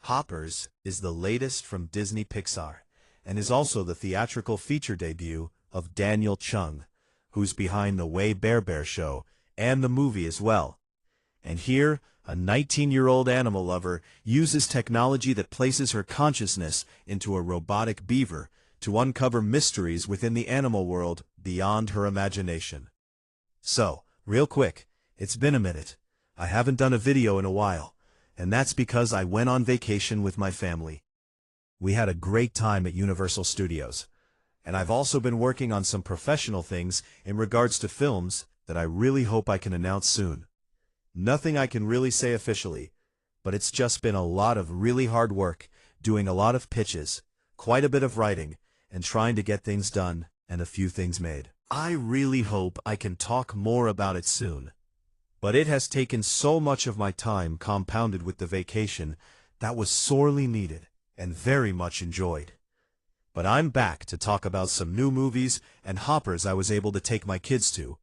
Hoppers is the latest from Disney Pixar, and is also the theatrical feature debut of Daniel Chung, who's behind the Way Bear Bear show and the movie as well. And here, a 19-year-old animal lover uses technology that places her consciousness into a robotic beaver to uncover mysteries within the animal world beyond her imagination. So, real quick, it's been a minute. I haven't done a video in a while, and that's because I went on vacation with my family. We had a great time at Universal Studios, and I've also been working on some professional things in regards to films that I really hope I can announce soon. Nothing I can really say officially, but it's just been a lot of really hard work, doing a lot of pitches, quite a bit of writing, and trying to get things done and a few things made. I really hope I can talk more about it soon. But it has taken so much of my time compounded with the vacation that was sorely needed and very much enjoyed. But I'm back to talk about some new movies and hoppers I was able to take my kids to,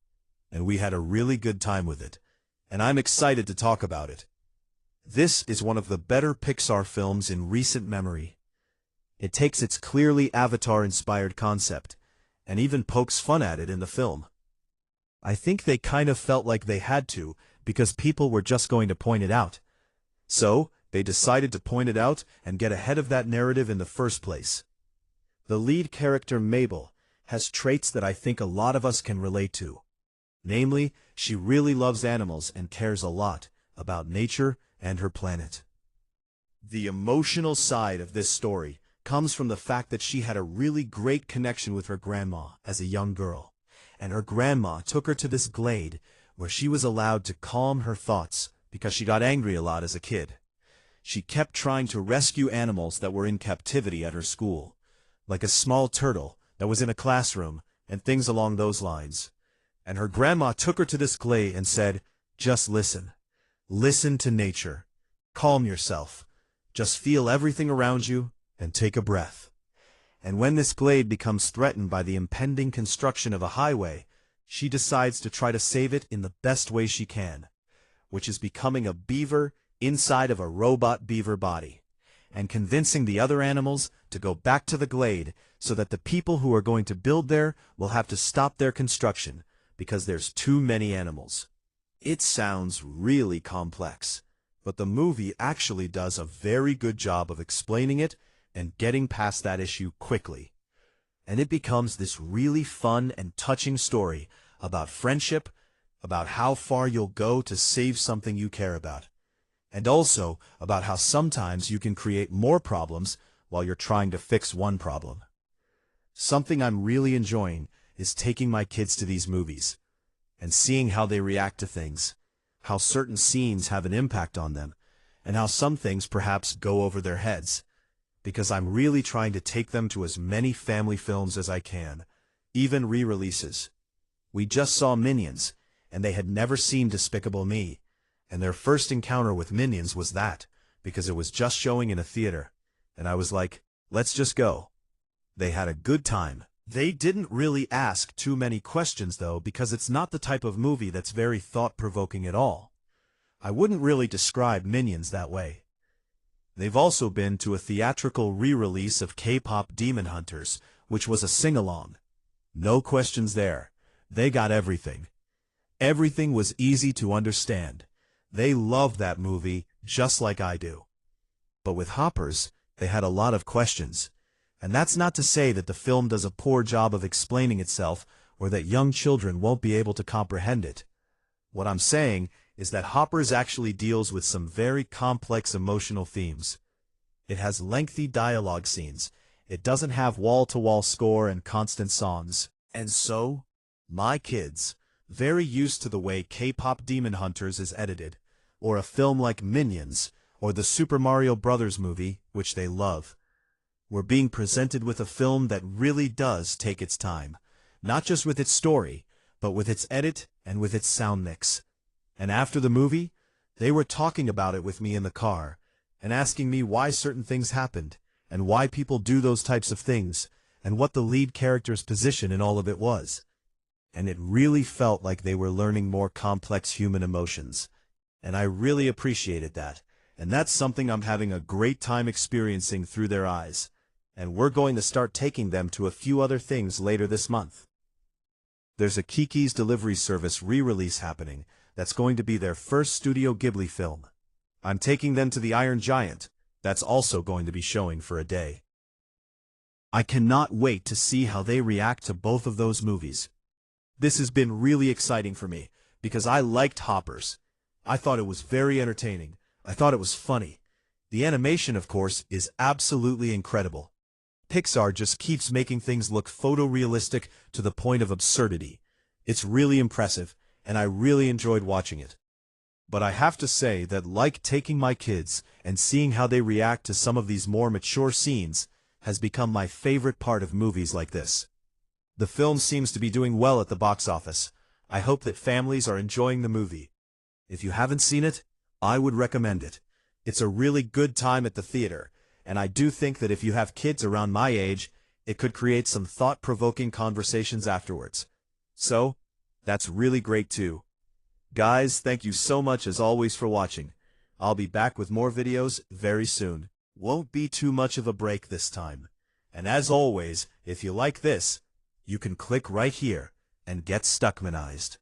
and we had a really good time with it, and I'm excited to talk about it. This is one of the better Pixar films in recent memory. It takes its clearly Avatar-inspired concept, and even pokes fun at it in the film. I think they kind of felt like they had to, because people were just going to point it out. So, they decided to point it out and get ahead of that narrative in the first place. The lead character, Mabel, has traits that I think a lot of us can relate to. Namely, she really loves animals and cares a lot about nature and her planet. The emotional side of this story comes from the fact that she had a really great connection with her grandma as a young girl. And her grandma took her to this glade where she was allowed to calm her thoughts because she got angry a lot as a kid. She kept trying to rescue animals that were in captivity at her school, like a small turtle that was in a classroom and things along those lines. And her grandma took her to this glade and said, "Just listen. Listen to nature. Calm yourself. Just feel everything around you and take a breath." And when this glade becomes threatened by the impending construction of a highway, she decides to try to save it in the best way she can, which is becoming a beaver inside of a robot beaver body, and convincing the other animals to go back to the glade so that the people who are going to build there will have to stop their construction because there's too many animals. It sounds really complex, but the movie actually does a very good job of explaining it and getting past that issue quickly. And it becomes this really fun and touching story about friendship, about how far you'll go to save something you care about, and also about how sometimes you can create more problems while you're trying to fix one problem. Something I'm really enjoying is taking my kids to these movies and seeing how they react to things, how certain scenes have an impact on them, and how some things perhaps go over their heads. Because I'm really trying to take them to as many family films as I can, even re-releases. We just saw Minions, and they had never seen Despicable Me, and their first encounter with Minions was that, because it was just showing in a theater, and I was like, let's just go. They had a good time. They didn't really ask too many questions though, because it's not the type of movie that's very thought-provoking at all. I wouldn't really describe Minions that way. They've also been to a theatrical re-release of K-pop Demon Hunters, which was a sing-along. No questions there. They got everything. Everything was easy to understand. They loved that movie just like I do. But with Hoppers, they had a lot of questions. And that's not to say that the film does a poor job of explaining itself or that young children won't be able to comprehend it. What I'm saying is that Hoppers actually deals with some very complex emotional themes. It has lengthy dialogue scenes. It doesn't have wall-to-wall score and constant songs. And so, my kids, very used to the way K-pop Demon Hunters is edited, or a film like Minions, or the Super Mario Bros. Movie, which they love, were being presented with a film that really does take its time, not just with its story, but with its edit and with its sound mix. And after the movie, they were talking about it with me in the car, and asking me why certain things happened, and why people do those types of things, and what the lead character's position in all of it was. And it really felt like they were learning more complex human emotions, and I really appreciated that, and that's something I'm having a great time experiencing through their eyes. And we're going to start taking them to a few other things later this month. There's a Kiki's Delivery Service re-release happening that's going to be their first Studio Ghibli film. I'm taking them to the Iron Giant. That's also going to be showing for a day. I cannot wait to see how they react to both of those movies. This has been really exciting for me, because I liked Hoppers. I thought it was very entertaining. I thought it was funny. The animation, of course, is absolutely incredible. Pixar just keeps making things look photorealistic to the point of absurdity. It's really impressive, and I really enjoyed watching it. But I have to say that like taking my kids and seeing how they react to some of these more mature scenes has become my favorite part of movies like this. The film seems to be doing well at the box office. I hope that families are enjoying the movie. If you haven't seen it, I would recommend it. It's a really good time at the theater, and I do think that if you have kids around my age, it could create some thought-provoking conversations afterwards. So, that's really great too. Guys, thank you so much as always for watching. I'll be back with more videos very soon. Won't be too much of a break this time. And as always, if you like this, you can click right here and get Stuckmanized.